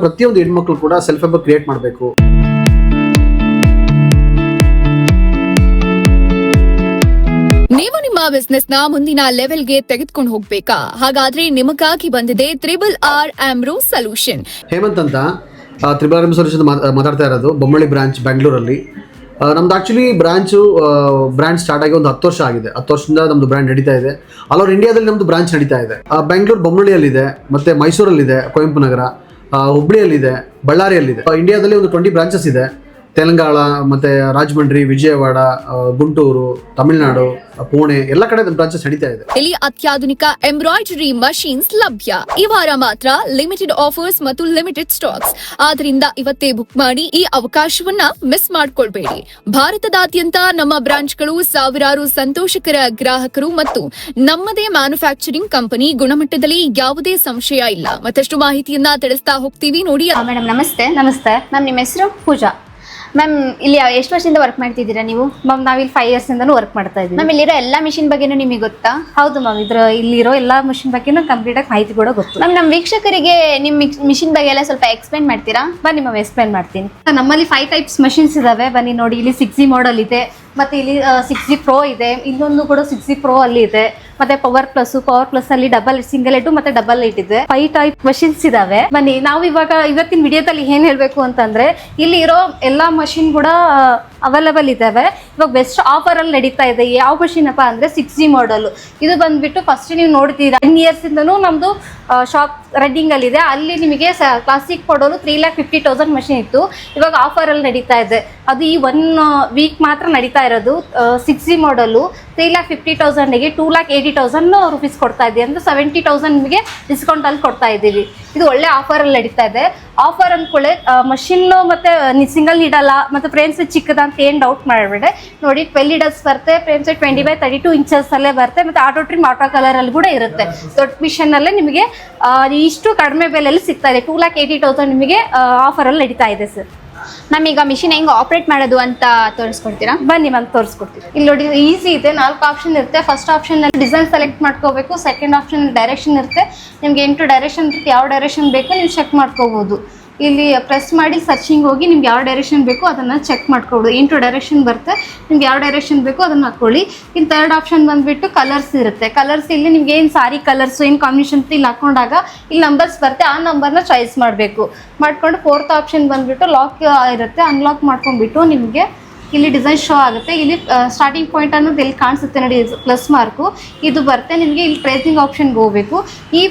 ಪ್ರತಿಯೊಂದು ಹೆಣ್ಮಕ್ಳು ಕೂಡ ಸೆಲ್ಫ್ ಎಂಪವರ್ ಕ್ರಿಯೇಟ್ ಮಾಡಬೇಕು. ನೀವು ನಿಮ್ಮ ಬಿಸ್ನೆಸ್ ನ ಮುಂದಿನ ಲೆವೆಲ್ಗೆ ತೆಗೆದುಕೊಂಡು ಹೋಗ್ಬೇಕಾ? ಹಾಗಾದ್ರೆ ನಿಮಗಾಗಿ ಬಂದಿದೆ RRR ಆಮ್ರೋ ಸೊಲ್ಯೂಷನ್. ಹೇಮಂತ್ ಅಂತ RRR ಆಮ್ರೋ ಸೊಲ್ಯೂಷನ್ ಮಾತಾಡ್ತಾ ಇರೋದು, ಬೊಮ್ಮಳ್ಳಿ ಬ್ರಾಂಚ್ ಬೆಂಗಳೂರಲ್ಲಿ. ನಮ್ದು ಆಕ್ಚುಲಿ ಬ್ರ್ಯಾಂಡ್ ಸ್ಟಾರ್ಟ್ ಆಗಿ ಒಂದು 10 ವರ್ಷ ಆಗಿದೆ. 10 ವರ್ಷದಿಂದ ನಮ್ದು ಬ್ರ್ಯಾಂಡ್ ನಡೀತಾ ಇದೆ. ಆಲ್ ಓವರ್ ಇಂಡಿಯಾದಲ್ಲಿ ನಮ್ದು ಬ್ರಾಂಚ್ ನಡೀತಾ ಇದೆ. ಬೆಂಗಳೂರು ಬೊಮ್ಮಳ್ಳಿಯಲ್ಲಿದೆ, ಮತ್ತೆ ಮೈಸೂರಲ್ಲಿದೆ, ಕುವೆಂಪು ನಗರ, ಹುಬ್ಳಿಯಲ್ಲಿದೆ, ಬಳ್ಳಾರಿಯಲ್ಲಿದೆ. ಇಂಡಿಯಾದಲ್ಲಿ ಒಂದು 20 ಬ್ರಾಂಚಸ್ ಇದೆ. ತೆಲಂಗಾಣ, ಮತ್ತೆ ರಾಜಮಂಡ್ರಿ, ವಿಜಯವಾಡ, ಗುಂಟೂರು, ತಮಿಳುನಾಡು, ಪುಣೆ ಎಲ್ಲ ಕಡೆ ಬ್ರಾಂಚಸ್ ನಡೀತಾ ಇದೆ. ಇಲ್ಲಿ ಅತ್ಯಾಧುನಿಕ ಎಂಬ್ರಾಯ್ಡರಿ ಮಷೀನ್ಸ್ ಲಭ್ಯ. ಈ ವಾರ ಮಾತ್ರ ಲಿಮಿಟೆಡ್ ಆಫರ್ಸ್ ಮತ್ತು ಲಿಮಿಟೆಡ್ ಸ್ಟಾಕ್ಸ್. ಆದ್ರಿಂದ ಇವತ್ತೇ ಬುಕ್ ಮಾಡಿ, ಈ ಅವಕಾಶವನ್ನ ಮಿಸ್ ಮಾಡ್ಕೊಳ್ಬೇಡಿ. ಭಾರತದಾದ್ಯಂತ ನಮ್ಮ ಬ್ರಾಂಚ್ಗಳು ಸಾವಿರಾರು ಸಂತೋಷಕರ ಗ್ರಾಹಕರು ಮತ್ತು ನಮ್ಮದೇ ಮ್ಯಾನುಫ್ಯಾಕ್ಚರಿಂಗ್ ಕಂಪನಿ. ಗುಣಮಟ್ಟದಲ್ಲಿ ಯಾವುದೇ ಸಂಶಯ ಇಲ್ಲ. ಮತ್ತಷ್ಟು ಮಾಹಿತಿಯನ್ನ ತಿಳಿಸ್ತಾ ಹೋಗ್ತೀವಿ ನೋಡಿ. ಮೇಡಮ್ ನಮಸ್ತೆ. ಮ್ಯಾಮ್ ನಿಮ್ಮ ಹೆಸರು? ಪೂಜಾ. ಮ್ಯಾಮ್ ಇಲ್ಲಿ ಎಷ್ಟು ವರ್ಷದಿಂದ ವರ್ಕ್ ಮಾಡ್ತಿದ್ದೀರಾ ನೀವು? ಮ್ಯಾಮ್ ನಾವಿಲ್ಲಿ 5 years ಇಂದನೂ ವರ್ಕ್ ಮಾಡ್ತಾ ಇದ್ದೀವಿ. ಮ್ಯಾಮ್ ಇಲ್ಲಿರೋ ಎಲ್ಲ ಮಿಷಿನ್ ಬಗ್ಗೆನೂ ನಿಮಗೆ ಗೊತ್ತಾ? ಹೌದು ಮ್ಯಾಮ್, ಇಲ್ಲಿರೋ ಎಲ್ಲ ಮಿಷಿನ್ ಬಗ್ಗೆನೂ ಕಂಪ್ಲೀಟ್ ಆಗಿ ಮಾಹಿತಿ ಕೂಡ ಗೊತ್ತು. ಮ್ಯಾಮ್ ನಮ್ಮ ವೀಕ್ಷಕರಿಗೆ ನಿಮ್ಮ ಮಿಷಿನ್ ಬಗ್ಗೆ ಎಲ್ಲ ಸ್ವಲ್ಪ ಎಕ್ಸ್ಪ್ಲೈನ್ ಮಾಡ್ತೀರಾ? ಬನ್ನಿ ಮ್ಯಾಮ್, ಎಕ್ಸ್ಪ್ಲೈನ್ ಮಾಡ್ತೀನಿ. ನಮ್ಮಲ್ಲಿ 5 types ಮಷಿನ್ಸ್ ಇದಾವೆ. ಬನ್ನಿ ನೋಡಿ, ಇಲ್ಲಿ 6G ಮಾಡೆಲ್ ಇದೆ, ಮತ್ತೆ ಇಲ್ಲಿ 6G Pro ಇದೆ, ಇನ್ನೊಂದು ಕೂಡ 6G Pro ಅಲ್ಲಿ ಇದೆ, ಮತ್ತೆ ಪವರ್ ಪ್ಲಸ್ ಅಲ್ಲಿ ಡಬಲ್ ಸಿಂಗಲ್ ಏಟು ಮತ್ತೆ ಡಬಲ್ ಏಟ್ ಇದೆ. 5 type ಮಷಿನ್ಸ್ ಇದಾವೆ. ಬನ್ನಿ, ನಾವು ಇವತ್ತಿನ ವಿಡಿಯೋದಲ್ಲಿ ಏನ್ ಹೇಳ್ಬೇಕು ಅಂತಂದ್ರೆ, ಇಲ್ಲಿ ಇರೋ ಎಲ್ಲಾ ಮಷಿನ್ ಕೂಡ ಅವೈಲೇಬಲ್ ಇದಾವೆ. ಇವಾಗ ಬೆಸ್ಟ್ ಆಫರ್ ಅಲ್ಲಿ ನಡೀತಾ ಇದೆ. ಯಾವ ಮಷಿನ್ ಅಪ್ಪ ಅಂದ್ರೆ 6G ಮಾಡೆಲ್. ಇದು ಬಂದ್ಬಿಟ್ಟು ಫಸ್ಟ್ ನೀವು ನೋಡ್ತೀರಾ 10 years ಇಂದನೂ ನಮ್ದು ಶಾಪ್ ರನ್ನಿಂಗ್ ಅಲ್ಲಿ ಇದೆ. ಅಲ್ಲಿ ನಿಮಗೆ ಕ್ಲಾಸಿಕ್ ಮಾಡೆಲ್ 3,50,000 ಮಷಿನ್ ಇತ್ತು. ಇವಾಗ ಆಫರ್ ಅಲ್ಲಿ ನಡೀತಾ ಇದೆ. ಅದು ಈ 1 week ಮಾತ್ರ ನಡೀತಾ ಇರೋದು. 6G ಮಾಡೆಲ್ 3,50,000ಗೆ 2,80,000 ರೂಪೀಸ್ ಕೊಡ್ತಾ ಇದ್ದೀವಿ. ಅಂದ್ರೆ 70,000 ನಿಮಗೆ ಡಿಸ್ಕೌಂಟ್ ಅಲ್ಲಿ ಕೊಡ್ತಾ ಇದ್ದೀವಿ. ಇದು ಒಳ್ಳೆ ಆಫರ್ ಅಲ್ಲಿ ನಡೀತಾ ಇದೆ. ಆಫರ್ ಅನ್ಕೊಳ್ಳೆ ಮಷಿನ್ ಮತ್ತೆ ಸಿಂಗಲ್ ಇಡಲ್ಲ, ಮತ್ತೆ ಫ್ರೇಮ್ಸ್ ಚಿಕ್ಕದ ಅಂತ ಏನ್ ಡೌಟ್ ಮಾಡಬೇಡಿ. ನೋಡಿ 12 ಲೀಡರ್ಸ್ ಬರುತ್ತೆ, ಫ್ರೇಮ್ಸ್ 20x32 ಇಂಚಸ್ ಅಲ್ಲೇ ಬರುತ್ತೆ, ಮತ್ತೆ ಆಟೋ ಟ್ರಿಮ್ ಆಟೋ ಕಲರ್ ಅಲ್ಲಿ ಕೂಡ ಇರುತ್ತೆ. ದೊಡ್ಡ ಮಿಷನ್ ಅಲ್ಲೇ ನಿಮಗೆ ಇಷ್ಟು ಕಡಿಮೆ ಬೆಲೆಯಲ್ಲಿ ಸಿಗ್ತಾ ಇದೆ. 2,80,000 ನಿಮಗೆ ಆಫರ್ ಅಲ್ಲಿ ನಡೀತಾ ಇದೆ ಸರ್. ಮ್ಯಾಮ್ ಈಗ ಮಿಷಿನ್ ಹೆಂಗೆ ಆಪರೇಟ್ ಮಾಡೋದು ಅಂತ ತೋರಿಸ್ಕೊಡ್ತೀರಾ? ಬನ್ನಿ ಮ್ಯಾಮ್, ತೋರಿಸ್ಕೊಡ್ತೀವಿ. ಇಲ್ಲಿ ನೋಡಿ, ಈಸಿ ಇದೆ. 4 ಆಪ್ಷನ್ ಇರುತ್ತೆ. ಫಸ್ಟ್ ಆಪ್ಷನ್ ಡಿಸೈನ್ ಸೆಲೆಕ್ಟ್ ಮಾಡ್ಕೋಬೇಕು. ಸೆಕೆಂಡ್ ಆಪ್ಷನ್ ಡೈರೆಕ್ಷನ್ ಇರುತ್ತೆ. ನಿಮ್ಗೆ 8 ಡೈರೆಕ್ಷನ್ ಇರುತ್ತೆ. ಯಾವ ಡೈರೆಕ್ಷನ್ ಬೇಕು ನೀವು ಚೆಕ್ ಮಾಡ್ಕೋಬಹುದು. ಇಲ್ಲಿ ಪ್ರೆಸ್ ಮಾಡಿ ಸರ್ಚಿಂಗ್ ಹೋಗಿ ನಿಮ್ಗೆ ಯಾವ ಡೈರೆಕ್ಷನ್ ಬೇಕು ಅದನ್ನು ಚೆಕ್ ಮಾಡ್ಕೊಬೋದು. 8 ಡೈರೆಕ್ಷನ್ ಬರುತ್ತೆ. ನಿಮ್ಗೆ ಯಾವ ಡೈರೆಕ್ಷನ್ ಬೇಕು ಅದನ್ನು ಹಾಕ್ಕೊಳ್ಳಿ. ಇನ್ನು ಥರ್ಡ್ ಆಪ್ಷನ್ ಬಂದುಬಿಟ್ಟು ಕಲರ್ಸ್ ಇರುತ್ತೆ. ಕಲರ್ಸ್ ಇಲ್ಲಿ ನಿಮ್ಗೆ ಏನು ಸಾರಿ ಕಲರ್ಸ್ ಏನು ಕಾಂಬಿನೇಷನ್ ಇಲ್ಲಿ ಹಾಕೊಂಡಾಗ ಇಲ್ಲಿ ನಂಬರ್ಸ್ ಬರುತ್ತೆ. ಆ ನಂಬರ್ನ ಚಾಯ್ಸ್ ಮಾಡಬೇಕು. ಮಾಡ್ಕೊಂಡು ಫೋರ್ತ್ ಆಪ್ಷನ್ ಬಂದುಬಿಟ್ಟು ಲಾಕ್ ಇರುತ್ತೆ. ಅನ್ಲಾಕ್ ಮಾಡ್ಕೊಂಡ್ಬಿಟ್ಟು ನಿಮಗೆ ಇಲ್ಲಿ ಡಿಸೈನ್ ಶೋ ಆಗುತ್ತೆ. ಇಲ್ಲಿ ಸ್ಟಾರ್ಟಿಂಗ್ ಪಾಯಿಂಟ್ ಅನ್ನೋದು ಇಲ್ಲಿ ಕಾಣಿಸುತ್ತೆ ನೋಡಿ, ಪ್ಲಸ್ ಮಾರ್ಕು ಇದು ಬರುತ್ತೆ. ನಿಮಗೆ ಇಲ್ಲಿ ಪ್ರೈಸಿಂಗ್ ಆಪ್ಷನ್ಗೆ ಹೋಗಬೇಕು. ಈ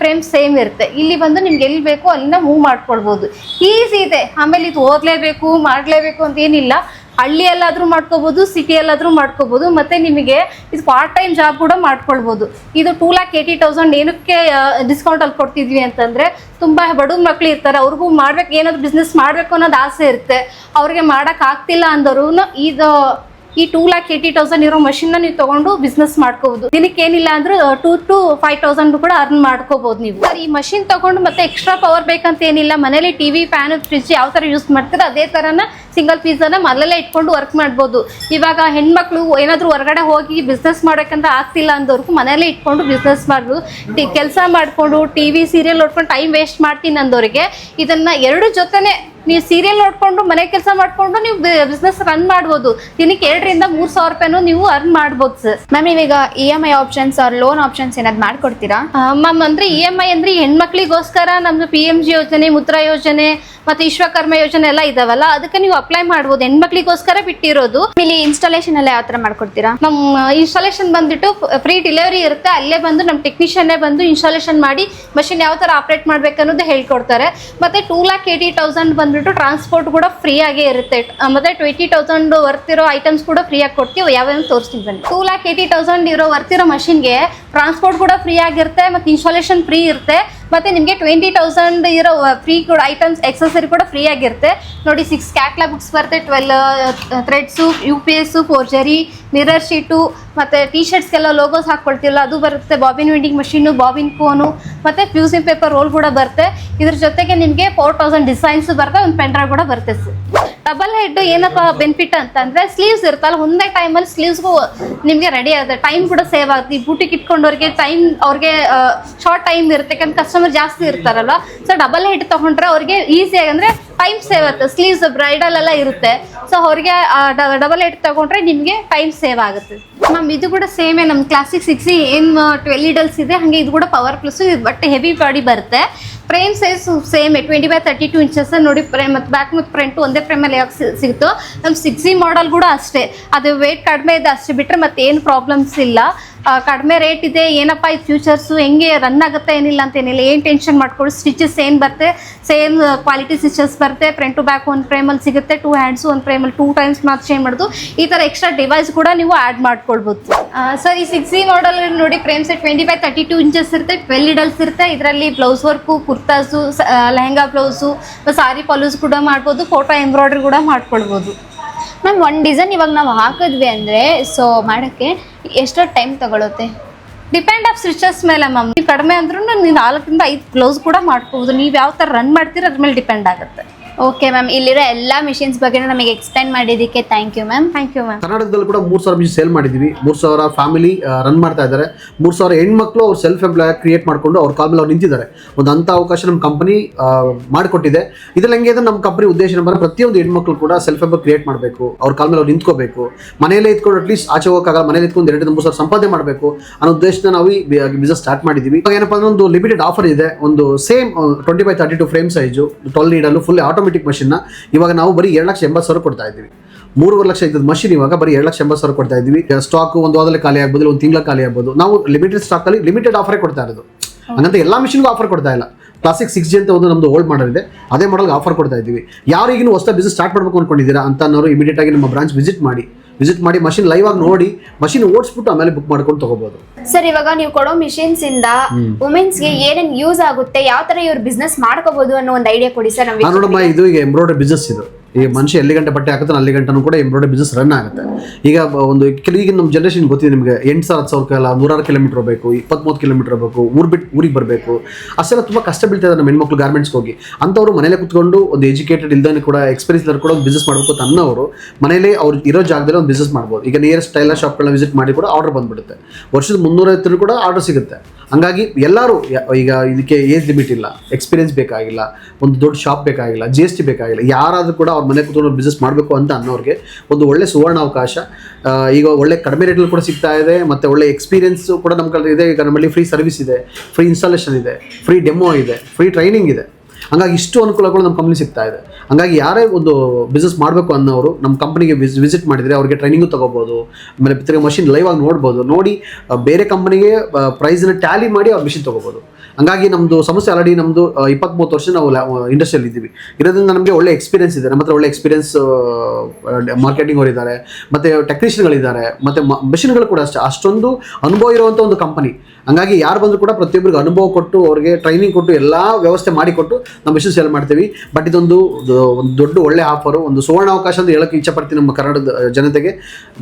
ಫ್ರೇಮ್ ಸೇಮ್ ಇರುತ್ತೆ. ಇಲ್ಲಿ ಬಂದು ನಿಮ್ಗೆ ಎಲ್ಲಿ ಬೇಕು ಅಲ್ಲಿಂದ ಮೂವ್ ಮಾಡ್ಕೊಳ್ಬೋದು. ಈಸಿ ಇದೆ. ಆಮೇಲೆ ಇದು ಓದಲೇಬೇಕು ಮಾಡಲೇಬೇಕು ಅಂತ ಏನಿಲ್ಲ. ಹಳ್ಳಿಯಲ್ಲಾದರೂ ಮಾಡ್ಕೋಬೋದು, ಸಿಟಿಯಲ್ಲಾದರೂ ಮಾಡ್ಕೋಬೋದು. ಮತ್ತು ನಿಮಗೆ ಇದು ಪಾರ್ಟ್ ಟೈಮ್ ಜಾಬ್ ಕೂಡ ಮಾಡ್ಕೊಳ್ಬೋದು. ಇದು 2,80,000 ಏನಕ್ಕೆ ಡಿಸ್ಕೌಂಟಲ್ಲಿ ಕೊಡ್ತಿದ್ವಿ ಅಂತಂದರೆ, ತುಂಬ ಬಡ ಮಕ್ಳು ಇರ್ತಾರೆ, ಅವ್ರಿಗೂ ಮಾಡ್ಬೇಕು, ಏನಾದರೂ ಬಿಸ್ನೆಸ್ ಮಾಡಬೇಕು ಅನ್ನೋದು ಆಸೆ ಇರುತ್ತೆ. ಅವ್ರಿಗೆ ಮಾಡೋಕ್ಕಾಗ್ತಿಲ್ಲ ಅಂದವರು ಈ 2,80,000 ಇರೋ ಮಷಿನ್ನ ನೀವು ತೊಗೊಂಡು ಬಿಸ್ನೆಸ್ ಮಾಡ್ಕೋಬೋದು. ದಿನಕ್ಕೆ ಏನಿಲ್ಲ ಅಂದ್ರೂ 2,000 to 5,000 ಕೂಡ ಅರ್ನ್ ಮಾಡ್ಕೋಬೋದು ನೀವು. ಸರ್, ಈ ಮಷಿನ್ ತೊಗೊಂಡು ಮತ್ತೆ ಎಕ್ಸ್ಟ್ರಾ ಪವರ್ ಬೇಕಂತ ಏನಿಲ್ಲ. ಮನೇಲಿ TV, ಫ್ಯಾನ್, ಫ್ರಿಜ್ ಯಾವ ಥರ ಯೂಸ್ ಮಾಡ್ತಾರೆ ಅದೇ ಥರನ ಸಿಂಗಲ್ ಪೀಸನ್ನು ಮನೇಲೇ ಇಟ್ಕೊಂಡು ವರ್ಕ್ ಮಾಡ್ಬೋದು. ಇವಾಗ ಹೆಣ್ಮಕ್ಳು ಏನಾದರೂ ಹೊರಗಡೆ ಹೋಗಿ ಬಿಸ್ನೆಸ್ ಮಾಡೋಕ್ಕಂತ ಆಗ್ತಿಲ್ಲ ಅಂದವ್ರಿಗೂ ಮನೇಲೇ ಇಟ್ಕೊಂಡು ಬಿಸ್ನೆಸ್ ಮಾಡ್ಬೋದು. ಕೆಲಸ ಮಾಡಿಕೊಂಡು TV ಸೀರಿಯಲ್ ನೋಡ್ಕೊಂಡು ಟೈಮ್ ವೇಸ್ಟ್ ಮಾಡ್ತೀನಿ ಅಂದವರಿಗೆ ಇದನ್ನು 2 ಜೊತೆನೇ ನೀವು ಸೀರಿಯಲ್ ನೋಡ್ಕೊಂಡು ಮನೆ ಕೆಲಸ ಮಾಡ್ಕೊಂಡು ನೀವು ಬಿಸ್ನೆಸ್ ರನ್ ಮಾಡ್ಬೋದು. ದಿನಕ್ಕೆ 2,000 to 3,000 ರೂಪಾಯಿನೂ ನೀವು ಅರ್ನ್ ಮಾಡ್ಬೋದು ಸರ್. ಮ್ಯಾಮ್ ನೀವೀಗ EMI options are loan options ಏನಾದ್ರು ಮಾಡ್ಕೊಡ್ತೀರಾ? ಮ್ಯಾಮ್ ಅಂದರೆ EMI ಅಂದರೆ ಹೆಣ್ಮಕ್ಳಿಗೋಸ್ಕರ ನಮ್ದು PMG ಯೋಜನೆ, ಮುದ್ರಾ ಯೋಜನೆ ಮತ್ತೆ ವಿಶ್ವಕರ್ಮ ಯೋಜನೆ ಎಲ್ಲ ಇದಾವಲ್ಲ, ಅದಕ್ಕೆ ನೀವು ಅಪ್ಲೈ ಮಾಡ್ಬೋದು. ಹೆಣ್ಮಕ್ಳಿಗೋಸ್ಕರ ಬಿಟ್ಟಿರೋದು. ಇಲ್ಲಿ ಇನ್ಸ್ಟಾಲೇಷನ್ ಎಲ್ಲ ಯಾವ ಥರ ಮಾಡ್ಕೊಡ್ತೀರಾ? ನಮ್ಮ ಇನ್ಸ್ಟಾಲೇಷನ್ ಬಂದ್ಬಿಟ್ಟು ಫ್ರೀ ಡೆಲಿವರಿ ಇರುತ್ತೆ. ಅಲ್ಲೇ ಬಂದು ನಮ್ಮ ಟೆಕ್ನಿಷಿಯನ್ನೇ ಬಂದು ಇನ್ಸ್ಟಾಲೇಷನ್ ಮಾಡಿ ಮಷಿನ್ ಯಾವ ಥರ ಆಪ್ರೇಟ್ ಮಾಡ್ಬೇಕು ಅನ್ನೋದು ಹೇಳ್ಕೊಡ್ತಾರೆ. ಮತ್ತೆ 2,80,000 ಬಂದ್ಬಿಟ್ಟು ಟ್ರಾನ್ಸ್ಪೋರ್ಟ್ ಕೂಡ ಫ್ರೀ ಆಗೇ ಇರುತ್ತೆ. ಮತ್ತೆ 20,000 ವರ್ತ್ ಇರೋ ಐಟಮ್ಸ್ ಕೂಡ ಫ್ರೀ ಆಗಿ ಕೊಡ್ತೀವಿ. ಯಾವ್ಯಾವ ತೋರಿಸ್ತೀವಿ ಬನ್ನಿ. 2,80,000 ಇರೋ ವರ್ತ್ ಇರೋ ಮಷಿನ್ಗೆ ಟ್ರಾನ್ಸ್ಪೋರ್ಟ್ ಕೂಡ ಫ್ರೀ ಆಗಿರುತ್ತೆ, ಮತ್ತೆ ಇನ್ಸ್ಟಾಲೇಷನ್ ಫ್ರೀ ಇರುತ್ತೆ. ಮತ್ತೆ ನಿಮಗೆ 20,000 ಇರೋ ಫ್ರೀ ಕೂಡ ಐಟಮ್ಸ್ ಎಕ್ಸೆಸರಿ ಕೂಡ ಫ್ರೀ ಆಗಿರುತ್ತೆ. ನೋಡಿ 6 ಕ್ಯಾಟ್ಲಾಗ್ ಬುಕ್ಸ್ ಬರುತ್ತೆ, 12 threads, UPS, forgery, mirror sheet, ಮತ್ತು T-shirtsಗೆಲ್ಲ ಲೋಗೋಸ್ ಹಾಕ್ಕೊಳ್ತೀವಲ್ಲ ಅದು ಬರುತ್ತೆ. Bobbin winding machine, bobbin cone, ಮತ್ತು ಫ್ಯೂಸಿಂಗ್ ಪೇಪರ್ ರೋಲ್ ಕೂಡ ಬರುತ್ತೆ. ಇದ್ರ ಜೊತೆಗೆ ನಿಮಗೆ 4,000 ಡಿಸೈನ್ಸ್ ಬರುತ್ತೆ. ಒಂದು ಪೆನ್ ಡ್ರೈವ್ ಕೂಡ ಬರುತ್ತೆ ಸರ್. ಡಬಲ್ ಹೆಡ್ ಏನಪ್ಪ ಬೆನಿಫಿಟ್ ಅಂತಂದ್ರೆ ಸ್ಲೀವ್ಸ್ ಇರುತ್ತಲ್ಲ ಒಂದೇ ಟೈಮಲ್ಲಿ ಸ್ಲೀವ್ಸ್ಗೂ ನಿಮಗೆ ರೆಡಿ ಆಗುತ್ತೆ, ಟೈಮ್ ಕೂಡ ಸೇವ್ ಆಗುತ್ತೆ. ಈ ಬೂಟಿಗೆ ಇಟ್ಕೊಂಡವ್ರಿಗೆ ಟೈಮ್ ಅವ್ರಿಗೆ ಶಾರ್ಟ್ ಟೈಮ್ ಇರುತ್ತೆ, ಯಾಕಂದ್ರೆ ಕಸ್ಟಮರ್ ಜಾಸ್ತಿ ಇರ್ತಾರಲ್ವ. ಸೊ ಡಬಲ್ ಹೆಡ್ ತಗೊಂಡ್ರೆ ಅವ್ರಿಗೆ ಈಸಿಯಾಗಿ ಅಂದ್ರೆ ಟೈಮ್ ಸೇವ್ ಆಗುತ್ತೆ. ಸ್ಲೀವ್ಸ್ ಬ್ರೈಡಲ್ ಎಲ್ಲ ಇರುತ್ತೆ, ಸೊ ಅವ್ರಿಗೆ ಡಬಲ್ ಹೆಡ್ ತಗೊಂಡ್ರೆ ನಿಮಗೆ ಟೈಮ್ ಸೇವ್ ಆಗುತ್ತೆ. ಮ್ಯಾಮ್ ಇದು ಕೂಡ ಸೇಮೇ ನಮ್ಮ ಕ್ಲಾಸಿಕ್ 6 ಏನು 12 ನೀಡಲ್ಸ್ ಇದೆ, ಹಾಗೆ ಇದು ಕೂಡ power plus, but heavy body ಬರುತ್ತೆ. Frame size same 20x32 inches ನೋಡಿ. ಮತ್ತು ಬ್ಯಾಕ್ ಮತ್ತು ಫ್ರಂಟ್ ಒಂದೇ ಫ್ರೇಮಲ್ಲಿ ಯಾಕೆ ಸಿಗುತ್ತೋ ನಮ್ಮ 6 ಮಾಡೆಲ್ ಕೂಡ ಅಷ್ಟೇ. ಅದು ವೇಟ್ ಕಡಿಮೆ ಇದೆ ಅಷ್ಟೇ ಬಿಟ್ಟರೆ ಮತ್ತೆ ಏನು ಪ್ರಾಬ್ಲಮ್ಸ್ ಇಲ್ಲ. ಕಡಿಮೆ ರೇಟ್ ಇದೆ, ಏನಪ್ಪ ಇದು ಫ್ಯೂಚರ್ಸು ಹೆಂಗೆ ರನ್ ಆಗುತ್ತೆ ಏನಿಲ್ಲ ಅಂತ ಏನಿಲ್ಲ, ಏನು ಟೆನ್ಷನ್ ಮಾಡ್ಕೊಳ್ಳಿ. ಸ್ಟಿಚಸ್ ಏನು ಬರುತ್ತೆ ಸೇಮ್ ಕ್ವಾಲಿಟಿ ಸ್ಟಿಚಸ್ ಬರುತ್ತೆ. ಫ್ರಂಟ್ ಟು ಬ್ಯಾಕ್ ಒಂದು ಫ್ರೇಮಲ್ಲಿ ಸಿಗುತ್ತೆ, 2 ಹ್ಯಾಂಡ್ಸು ಒಂದು ಫ್ರೇಮಲ್ಲಿ 2 ಟೈಮ್ಸ್ ಮಾತ್ರ ಚೇಂಜ್ ಮಾಡೋದು. ಈ ಥರ ಎಕ್ಸ್ಟ್ರಾ ಡಿವೈಸ್ ಕೂಡ ನೀವು ಆ್ಯಡ್ ಮಾಡ್ಕೊಳ್ಬೋದು. ಸರ್ ಈ 6 ಮಾಡೆಲ್ ನೋಡಿ ಫ್ರೇಮ್ ಸೆಟ್ 20x32 ಇಂಚಸ್ ಇರುತ್ತೆ, 12 ನೀಡಲ್ಸ್ ಇರುತ್ತೆ. ಇದರಲ್ಲಿ blouse work, kurtas, lehenga blouse, sari pallus ಕೂಡ ಮಾಡ್ಬೋದು, ಫೋಟೋ ಎಂಬ್ರಾಯ್ಡ್ರಿ ಕೂಡ ಮಾಡ್ಕೊಳ್ಬೋದು. ಮ್ಯಾಮ್ ಒಂದು ಡಿಸೈನ್ ಇವಾಗ ನಾವು ಹಾಕಿದ್ವಿ ಅಂದರೆ ಸೊ ಮಾಡೋಕ್ಕೆ ಎಷ್ಟೋ ಟೈಮ್ ತಗೊಳುತ್ತೆ? ಡಿಪೆಂಡ್ ಆಫ್ ಸ್ಟಿಚಸ್ ಮೇಲೆ ಮ್ಯಾಮ್. ನೀವು ಕಡಿಮೆ ಅಂದ್ರೂ ನೀವು 4 ಇಂದ 5 ಬ್ಲೌಸ್ ಕೂಡ ಮಾಡ್ಕೋಬೋದು. ನೀವು ಯಾವ ಥರ ರನ್ ಮಾಡ್ತೀರ ಅದ್ರ ಮೇಲೆ ಡಿಪೆಂಡ್ ಆಗುತ್ತೆ. ಓಕೆ ಮ್ಯಾಮ್, ಇಲ್ಲಿರೋ ಎಲ್ಲ ಮಿಷಿನ್ಸ್ ಬಗ್ಗೆ ನಮಗೆ ಎಕ್ಸ್ಪ್ಲೈನ್ ಮಾಡಿದ್ದಕ್ಕೆ thank you ma'am. Thank you ma'am. ಕರ್ನಾಟಕದಲ್ಲಿ ಕೂಡ 3,000 ಮಿಷನ್ ಸೇಲ್ ಮಾಡಿದ್ದೀವಿ. 3,000 ಫ್ಯಾಮಿಲಿ ರನ್ ಮಾಡ್ತಾ ಇದ್ದಾರೆ. 3,000 ಹೆಣ್ಮಕ್ಳು ಅವ್ರು ಸೆಲ್ಫ್ ಎಂಪ್ಲಾಯ್ ಕ್ರಿಯೇಟ್ ಮಾಡ್ಕೊಂಡು ಅವ್ರ ಕಾಲ ಮೇಲೆ ಅವ್ರು ನಿಂತಿದ್ದಾರೆ. ಒಂದು ಅಂಥ ಅವಕಾಶ ನಮ್ಮ ಕಂಪನಿ ಮಾಡಿಕೊಟ್ಟಿದೆ. ಇದ್ರಲ್ಲಿ ಹೆಂಗೆ ಅಂದ್ರೆ ನಮ್ಮ ಕಂಪನಿ ಉದ್ದೇಶ ನಂಬರ್ ಪ್ರತಿಯೊಂದು ಹೆಣ್ಮಕ್ಳು ಕೂಡ ಸೆಲ್ಫ್ ಎಂಪ್ಲಾಯ್ ಕ್ರಿಯೇಟ್ ಮಾಡಬೇಕು, ಅವ್ರ ಕಾಲ ಮೇಲೆ ಅವ್ರು ನಿಂತ್ಕೋಬೇಕು, ಮನೆಯಲ್ಲೇ ಇದ್ಕೊಂಡು ಅಟ್ಲೀಸ್ಟ್ ಆಚೆ ಹೋಗೋಕ್ಕಾಗಲ್ಲ, ಮನೇಲಿ ಇದ್ಕೊಂಡು 2-3 ಸಂಪಾದನೆ ಮಾಡಬೇಕು ಅನ್ನೋ ಉದ್ದೇಶನ ನಾವು ಈ ಬಿಸ್ನೆಸ್ ಸ್ಟಾರ್ಟ್ ಮಾಡಿದ್ದೀವಿ. ಇವಾಗ ಏನಪ್ಪ ಅಂದ್ರೆ ಒಂದು ಲಿಮಿಟೆಡ್ ಆಫರ್ ಇದೆ. ಒಂದು ಸೇಮ್ 20x32 ಫ್ರೇಮ್ ಸೈಜು 12 ನೀಡಲು ಫುಲ್ ಆಟೋಮೆಟಿಕ್ ಮಷಿನ್ನ ಇವಾಗ ನಾವು ಬರೀ 2,80,000 ಕೊಡ್ತಾ ಇದ್ದೀವಿ. 3.5 ಲಕ್ಷ ಇದ್ದದ ಮಷಿನ್ ಇವಾಗ ಬರೀ 2,80,000 ಕೊಡ್ತಾ ಇದ್ದೀವಿ. ಸ್ಟಾಕ್ ಒಂದು ವಾರದಲ್ಲಿ ಖಾಲಿ ಆಗ್ಬೋದು, ಒಂದು ತಿಂಗಳ ಖಾಲಿ ಆಗ್ಬೋದು. ನಾವು ಲಿಮಿಟೆಡ್ ಸ್ಟಾಕಲ್ಲಿ ಲಿಮಿಟೆಡ್ ಆಫರೇ ಕೊಡ್ತಾ ಇರೋದು. ಹಂಗಂತ ಎಲ್ಲ ಮಿಷಿನ್ಗೂ ಆಫರ್ ಕೊಡ್ತಾ ಇಲ್ಲ. ಕ್ಲಾಸಿಕ್ 6G ಅಂತ ಒಂದು ನಮ್ಮದು ಓಲ್ಡ್ ಮಾಡಲ್ ಇದೆ, ಅದೇ ಮಾಡಲ್ಗೆ ಆಫರ್ ಕೊಡ್ತಾ ಇದ್ದೀವಿ. ಯಾರು ಈಗಿನ ಹೊಸ ಬಿಸ್ನೆಸ್ ಸ್ಟಾರ್ಟ್ ಮಾಡಬೇಕು ಅಂದ್ಕೊಂಡಿದ್ದೀರಾ ಅಂತ ಅನ್ನೋರು ಇಮಿಡಿಯೇಟ್ ಆಗಿ ನಮ್ಮ ಬ್ರಾಂಚ್ ವಿಸಿಟ್ ಮಾಡಿ ಮಷಿನ್ ಲೈವ್ ಆಗಿ ನೋಡಿ ಮಷಿನ್ ಓಡಿಸ್ಬಿಟ್ಟು ಆಮೇಲೆ ಬುಕ್ ಮಾಡ್ಕೊಂಡು ತಗೋಬಹುದು. ಸರ್ ಇವಾಗ ನೀವು ಕೊಡೋ ಮಿಷಿನ್ಸ್ ಇಂದ ವುಮೆನ್ಸ್ಗೆ ಏನೇನು ಯೂಸ್ ಆಗುತ್ತೆ, ಯಾವ ತರ ಇವ್ರು ಬಿಸ್ನೆಸ್ ಮಾಡ್ಕೋಬಹುದು ಅನ್ನೋ ಒಂದು ಐಡಿಯಾ ಕೊಡಿ ಸರ್. ನೋಡಮ್ಮ, ಇದು ಈಗ ಎಂಬ್ರಾಯ್ಡರಿ ಬಿಸ್ನೆಸ್ ಇದು. ಈ ಮನುಷ್ಯ ಎಲ್ಲಿ ಗಂಟೆ ಬಟ್ಟೆ ಹಾಕುತ್ತಾನೆ ಅಲ್ಲಿ ಗಂಟನೂ ಕೂಡ ಎಂಬ್ರಾಯ್ಡರಿ ಬಿಸ್ನೆಸ್ ರನ್ ಆಗುತ್ತೆ. ಈಗ ಒಂದು ಈಗಿನ ನಮ್ಮ ಜನರೇಷನ್ ಗೊತ್ತಿದೆ ನಿಮಗೆ, 8,000-10,000 100 ಕಿಲೋಮೀಟರ್ ಹೋಗಬೇಕು, 20-30 ಕಿಲೋಮೀಟರ್ ಹೋಗಬೇಕು, ಊರಿಗೆ ಬರಬೇಕು, ಅಷ್ಟೆಲ್ಲ ತುಂಬ ಕಷ್ಟ ಬೀಳ್ತಾ ನಮ್ಮ ಹೆಣ್ಮಕ್ಳು ಗಾರ್ಮೆಂಟ್ಸ್ಗೆ ಹೋಗಿ. ಅಂಥವ್ರು ಮನೇಲೆ ಕುತ್ಕೊಂಡು ಒಂದು ಎಜುಕೇಟೆಡ್ ಇಲ್ದೇ ಕೂಡ ಎಕ್ಸ್ಪೀರಿಯನ್ಸ್ ಇಲ್ಲರೂ ಕೂಡ ಒಂದು ಬಿಸ್ನೆಸ್ ಮಾಡಬೇಕು ಅಂತ ಅನ್ನೋರು ಮನೇಲಿ ಅವ್ರು ಇರೋ ಜಾಗದಲ್ಲಿ ಒಂದು ಬಿಸ್ನೆಸ್ ಮಾಡ್ಬೋದು. ಈಗ ನಿಯರೆಸ್ಟ್ ಟೈಲರ್ ಶಾಪ್ಗಳನ್ನ ವಿಸಿಟ್ ಮಾಡಿ ಕೂಡ ಆರ್ಡರ್ ಬಂದ್ಬಿಡುತ್ತೆ. ವರ್ಷದ 350 ಕೂಡ ಆರ್ಡರ್ ಸಿಗುತ್ತೆ. ಹಂಗಾಗಿ ಎಲ್ಲರೂ ಈಗ ಇದಕ್ಕೆ ಏಜ್ ಲಿಮಿಟ್ ಇಲ್ಲ, ಎಕ್ಸ್ಪೀರಿಯನ್ಸ್ ಬೇಕಾಗಿಲ್ಲ, ಒಂದು ದೊಡ್ಡ ಶಾಪ್ ಬೇಕಾಗಿಲ್ಲ, GST ಬೇಕಾಗಿಲ್ಲ. ಯಾರಾದರೂ ಕೂಡ ಅವ್ರ ಮನೆ ಕೂತ್ಕೊಂಡು ಬಿಸ್ನೆಸ್ ಮಾಡಬೇಕು ಅಂತ ಅನ್ನೋರಿಗೆ ಒಂದು ಒಳ್ಳೆ ಸುವರ್ಣ ಅವಕಾಶ. ಈಗ ಒಳ್ಳೆ ಕಡಿಮೆ ರೇಟಲ್ಲಿ ಕೂಡ ಸಿಗ್ತಾ ಇದೆ, ಮತ್ತು ಒಳ್ಳೆ ಎಕ್ಸ್ಪೀರಿಯನ್ಸ್ ಕೂಡ ನಮ್ಮ ಕಡೆ ಇದೆ. ಈಗ ನಮ್ಮಲ್ಲಿ ಫ್ರೀ ಸರ್ವಿಸ್ ಇದೆ, ಫ್ರೀ ಇನ್ಸ್ಟಾಲೇಷನ್ ಇದೆ, ಫ್ರೀ ಡೆಮೋ ಇದೆ, ಫ್ರೀ ಟ್ರೈನಿಂಗ್ ಇದೆ. ಹಂಗಾಗಿ ಇಷ್ಟು ಅನುಕೂಲಗಳು ನಮ್ಮ ಕಂಪ್ನಿ ಸಿಗ್ತಾ ಇದೆ. ಹಂಗಾಗಿ ಯಾರೇ ಒಂದು ಬಿಸ್ನೆಸ್ ಮಾಡಬೇಕು ಅನ್ನೋರು ನಮ್ಮ ಕಂಪ್ನಿಗೆ ವಿಸಿಟ್ ಮಾಡಿದರೆ ಅವ್ರಿಗೆ ಟ್ರೈನಿಂಗು ತೊಗೋಬೋದು, ಆಮೇಲೆ ತಿರ್ಗಿ ಮಷಿನ್ ಲೈವ್ ಆಗಿ ನೋಡ್ಬೋದು, ನೋಡಿ ಬೇರೆ ಕಂಪ್ನಿಗೆ ಪ್ರೈಸ್ನ ಟ್ಯಾಲಿ ಮಾಡಿ ಅವ್ರು ಮಿಷಿನ್ ತೊಗೋಬೋದು. ಹಂಗಾಗಿ ನಮ್ಮದು ಸಂಸ್ಥೆ ಆಲ್ರೆಡಿ ನಮ್ಮದು 23 ವರ್ಷ ನಾವು ಇಂಡಸ್ಟ್ರಿಯಲ್ಲಿ ಇದ್ದೀವಿ. ಇರೋದ್ರಿಂದ ನಮಗೆ ಒಳ್ಳೆ ಎಕ್ಸ್ಪೀರಿಯನ್ಸ್ ಇದೆ. ನಮ್ಮ ಹತ್ರ ಒಳ್ಳೆ ಎಕ್ಸ್ಪೀರಿಯನ್ಸ್ ಮಾರ್ಕೆಟಿಂಗ್ ಅವರು ಇದ್ದಾರೆ, ಮತ್ತು ಟೆಕ್ನಿಷಿಯನ್ಗಳಿದ್ದಾರೆ, ಮತ್ತು ಮಿಷಿನ್ಗಳು ಕೂಡ ಅಷ್ಟೇ. ಅಷ್ಟೊಂದು ಅನುಭವ ಇರುವಂಥ ಒಂದು ಕಂಪನಿ. ಹಂಗಾಗಿ ಯಾರು ಬಂದರೂ ಕೂಡ ಪ್ರತಿಯೊಬ್ಬರಿಗೆ ಅನುಭವ ಕೊಟ್ಟು ಅವ್ರಿಗೆ ಟ್ರೈನಿಂಗ್ ಕೊಟ್ಟು ಎಲ್ಲ ವ್ಯವಸ್ಥೆ ಮಾಡಿಕೊಟ್ಟು ನಾವು ಮಿಷನ್ ಸೇಲ್ ಮಾಡ್ತೀವಿ. ಬಟ್ ಇದೊಂದು ದೊಡ್ಡ ಒಳ್ಳೆ ಆಫರು, ಒಂದು ಸುವರ್ಣ ಅವಕಾಶ ಅಂತ ಹೇಳೋಕ್ಕೆ ಇಚ್ಛಪಡ್ತೀನಿ ನಮ್ಮ ಕರ್ನಾಟಕದ ಜನತೆಗೆ.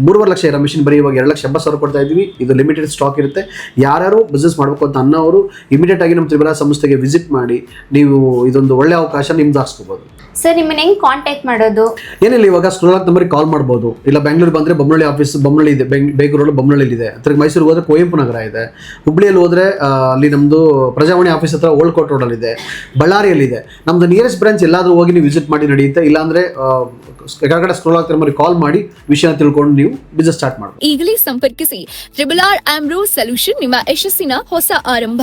3.5 ಲಕ್ಷ ಇರೋ ಮಿಷಿನ್ ಬರೀ ಇವಾಗ 2,80,000 ಕೊಡ್ತಾ ಇದ್ದೀವಿ. ಇದು ಲಿಮಿಟೆಡ್ ಸ್ಟಾಕ್ ಇರುತ್ತೆ. ಯಾರು ಬಿಸ್ನೆಸ್ ಮಾಡಬೇಕು ಅಂತ ಅನ್ನೋರು ಇಮಿಡಿಯೇಟ್ ಆಗಿ ನಮ್ಮ ತ್ರಿಬಲಾ ಸಂಸ್ಥೆಗೆ ವಿಸಿಟ್ ಮಾಡಿ ನೀವು ಇದೊಂದು ಒಳ್ಳೆ ಅವಕಾಶ ನಿಮ್ದು ಹಾಕ್ಸ್ಕೋಬೋದು. ಸರ್ ನಿಮ್ಮನ್ನ ಹೆಂಗ್ ಕಾಂಟ್ಯಾಕ್ಟ್ ಮಾಡೋದು? ಏನಿಲ್ಲ, ಇವಾಗ ಸ್ಕ್ರೋಲ್ ನಂಬರಿಗೆ ಕಾಲ್ ಮಾಡ್ಬೋದು. ಇಲ್ಲ ಬೆಂಗಳೂರು ಬಂದರೆ ಬೊಮ್ಮನಹಳ್ಳಿ ಆಫೀಸ್ ಬೊಮ್ಮನಹಳ್ಳಿ ಇದೆ, ಬೇಗೂರಲ್ಲಿ ಬೊಮ್ಮನಹಳ್ಳಿ ಇದೆ. ತಿರ್ಗಿ ಮೈಸೂರಿಗೆ ಹೋದರೆ ಕುವೆಂಪು ನಗರ ಇದೆ. ಹುಬ್ಳಿಯಲ್ಲಿ ಹೋದರೆ ಅಲ್ಲಿ ನಮ್ಮದು ಪ್ರಜಾವಾಣಿ ಆಫೀಸ್ ಹತ್ರ ಓಲ್ಡ್ ಕೋರ್ಟ್ ರೋಡಲ್ಲಿದೆ. ಬಳ್ಳಾರಿಯಲ್ಲಿದೆ. ನಮ್ಮದು ನಿಯರೆಸ್ಟ್ ಬ್ರಾಂಚ್ ಎಲ್ಲಾದರೂ ಹೋಗಿ ನೀವು ವಿಸಿಟ್ ಮಾಡಿ ನಡೆಯುತ್ತೆ. ಇಲ್ಲಾಂದರೆ ಕೆಳಗಡೆ ಸ್ಕ್ರೋಲ್ ಆಗ್ತಾ ನಂಬರಿಗೆ ಕಾಲ್ ಮಾಡಿ ವಿಷಯ ತಿಳ್ಕೊಂಡು ನೀವು ಬಿಸ್ನೆಸ್ ಸ್ಟಾರ್ಟ್ ಮಾಡಿ. ಈಗಲೇ ಸಂಪರ್ಕಿಸಿ RRR ಆಮ್ರೋ ಸೊಲ್ಯೂಷನ್, ನಿಮ್ಮ ಯಶಸ್ಸಿನ ಹೊಸ ಆರಂಭ.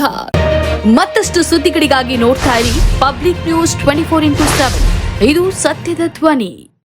ಮತ್ತಷ್ಟು ಸುದ್ದಿಗಳಿಗಾಗಿ ನೋಡ್ತಾ ಇರಿ ಪಬ್ಲಿಕ್ ನ್ಯೂಸ್ 24x7. ಇದು ಸತ್ಯದ ಧ್ವನಿ.